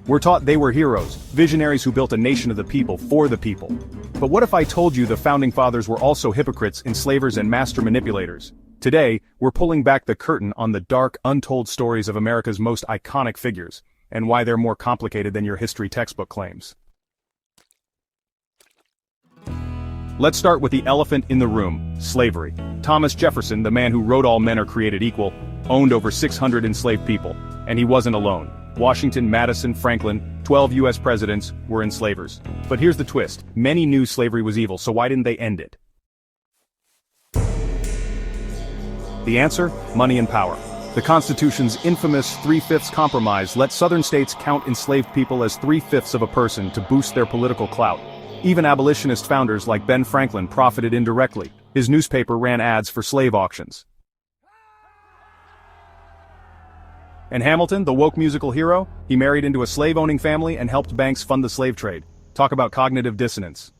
We're taught they were heroes, visionaries who built a nation of the people for the people. But what if I told you the founding fathers were also hypocrites, enslavers, and master manipulators? Today, we're pulling back the curtain on the dark, untold stories of America's most iconic figures, and why they're more complicated than your history textbook claims. Let's start with the elephant in the room, slavery. Thomas Jefferson, the man who wrote "All men are created equal," owned over 600 enslaved people, and he wasn't alone. Washington, Madison, Franklin, 12 U.S. presidents were enslavers. But here's the twist. Many knew slavery was evil, so why didn't they end it? The answer? Money and power. The Constitution's infamous 3/5 compromise let Southern states count enslaved people as 3/5 of a person to boost their political clout. Even abolitionist founders like Ben Franklin profited indirectly. His newspaper ran ads for slave auctions. And Hamilton, the woke musical hero, he married into a slave-owning family and helped banks fund the slave trade. Talk about cognitive dissonance.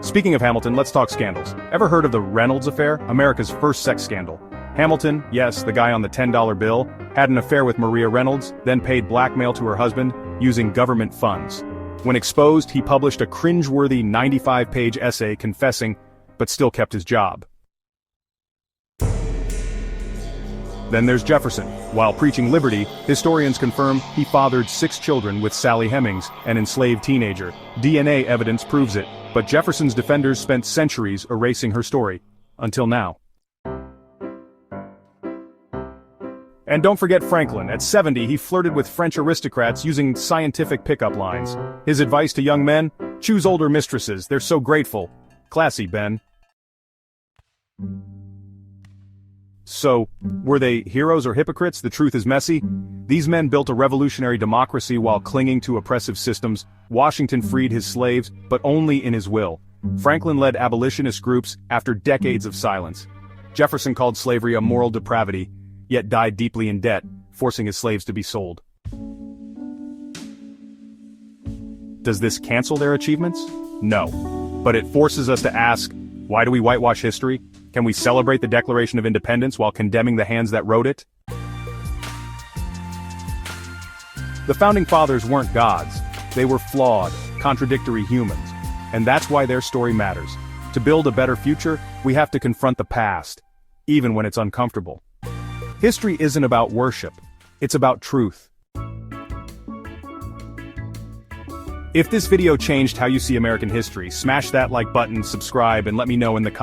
Speaking of Hamilton, let's talk scandals. Ever heard of the Reynolds affair? America's first sex scandal. Hamilton, yes, the guy on the $10 bill, had an affair with Maria Reynolds, then paid blackmail to her husband, using government funds. When exposed, he published a cringeworthy 95-page essay confessing, but still kept his job. Then there's Jefferson. While preaching liberty, historians confirm he fathered 6 children with Sally Hemings, an enslaved teenager. DNA evidence proves it, but Jefferson's defenders spent centuries erasing her story. Until now. And don't forget Franklin. At 70, he flirted with French aristocrats using scientific pickup lines. His advice to young men? Choose older mistresses, they're so grateful. Classy, Ben. So, were they heroes or hypocrites? The truth is messy. These men built a revolutionary democracy while clinging to oppressive systems. Washington freed his slaves, but only in his will. Franklin led abolitionist groups after decades of silence. Jefferson called slavery a moral depravity, yet died deeply in debt, forcing his slaves to be sold. Does this cancel their achievements? No. But it forces us to ask, why do we whitewash history? Can we celebrate the Declaration of Independence while condemning the hands that wrote it? The Founding Fathers weren't gods. They were flawed, contradictory humans. And that's why their story matters. To build a better future, we have to confront the past, even when it's uncomfortable. History isn't about worship. It's about truth. If this video changed how you see American history, smash that like button, subscribe, and let me know in the comments.